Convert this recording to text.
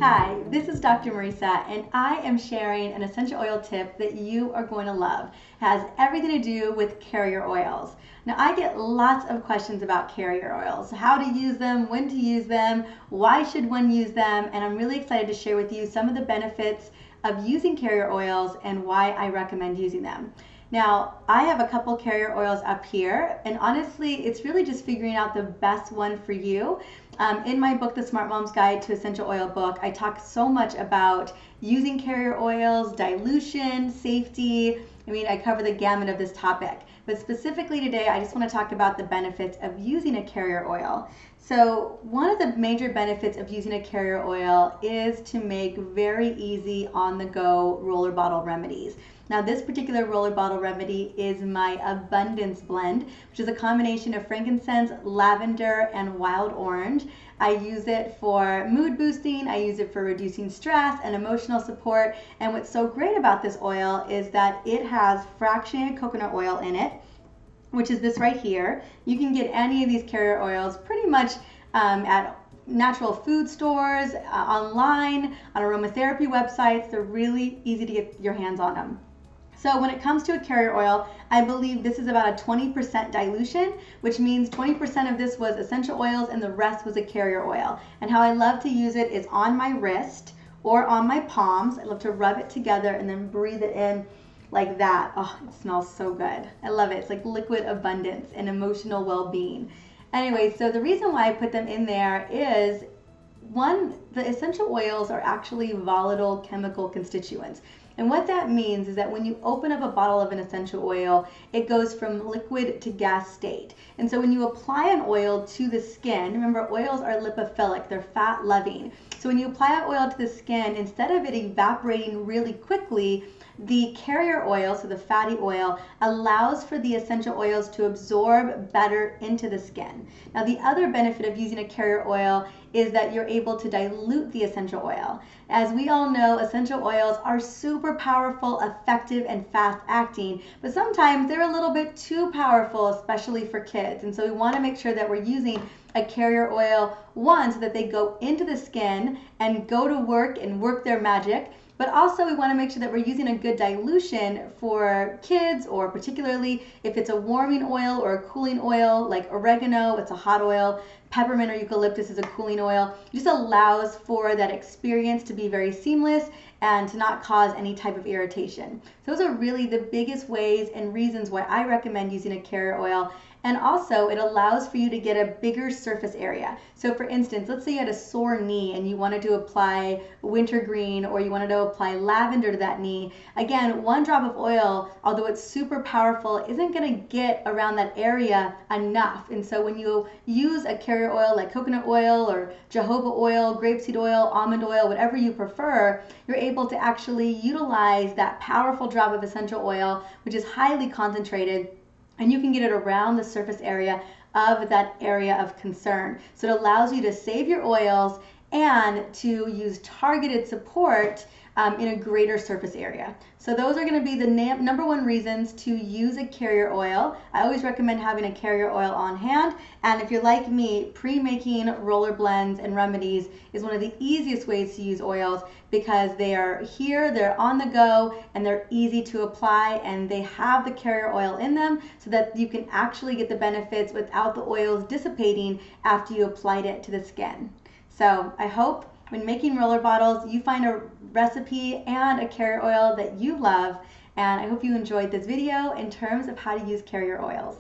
Hi, this is Dr. Mariza, and I am sharing an essential oil tip that you are going to love. It has everything to do with carrier oils. Now, I get lots of questions about carrier oils, how to use them, when to use them, why should one use them, and I'm really excited to share with you some of the benefits of using carrier oils and why I recommend using them. Now, I have a couple carrier oils up here, and honestly, it's really just figuring out the best one for you. In my book, The Smart Mom's Guide to Essential Oil book, I talk so much about using carrier oils, dilution, safety. I cover the gamut of this topic. But specifically today, I just want to talk about the benefits of using a carrier oil. So one of the major benefits of using a carrier oil is to make very easy on-the-go roller bottle remedies. Now, this particular roller bottle remedy is my Abundance Blend, which is a combination of frankincense, lavender, and wild orange. I use it for mood boosting, I use it for reducing stress and emotional support. And what's so great about this oil is that it has fractionated coconut oil in it, which is this right here. You can get any of these carrier oils pretty much at natural food stores, online, on aromatherapy websites. They're really easy to get your hands on them. So when it comes to a carrier oil, I believe this is about a 20% dilution, which means 20% of this was essential oils and the rest was a carrier oil. And how I love to use it is on my wrist or on my palms. I love to rub it together and then breathe it in like that. Oh, it smells so good. I love it. It's like liquid abundance and emotional well-being. Anyway, so the reason why I put them in there is, one, the essential oils are actually volatile chemical constituents. And what that means is that when you open up a bottle of an essential oil, it goes from liquid to gas state. And so when you apply an oil to the skin, remember oils are lipophilic, they're fat loving. So when you apply an oil to the skin, instead of it evaporating really quickly, the carrier oil, so the fatty oil, allows for the essential oils to absorb better into the skin. Now, the other benefit of using a carrier oil is that you're able to dilute the essential oil. As we all know, essential oils are super powerful, effective, and fast acting, but sometimes they're a little bit too powerful, especially for kids. And so we want to make sure that we're using a carrier oil, one, so that they go into the skin and go to work and work their magic. But also we want to make sure that we're using a good dilution for kids, or particularly if it's a warming oil or a cooling oil like oregano, it's a hot oil, peppermint or eucalyptus is a cooling oil. It just allows for that experience to be very seamless and to not cause any type of irritation. Those are really the biggest ways and reasons why I recommend using a carrier oil. And also it allows for you to get a bigger surface area. So for instance, let's say you had a sore knee and you wanted to apply wintergreen, or you wanted to apply lavender to that knee. Again, one drop of oil, although it's super powerful, isn't going to get around that area enough. And so when you use a carrier oil like coconut oil or jojoba oil, grapeseed oil, almond oil, whatever you prefer, you're able to actually utilize that powerful drop of essential oil, which is highly concentrated, and you can get it around the surface area of that area of concern. So it allows you to save your oils and to use targeted support in a greater surface area. So those are going to be the number one reasons to use a carrier oil. I always recommend having a carrier oil on hand. And if you're like me, pre-making roller blends and remedies is one of the easiest ways to use oils, because they are here, they're on the go, and they're easy to apply, and they have the carrier oil in them so that you can actually get the benefits without the oils dissipating after you applied it to the skin. So I hope when making roller bottles, you find a recipe and a carrier oil that you love, and I hope you enjoyed this video in terms of how to use carrier oils.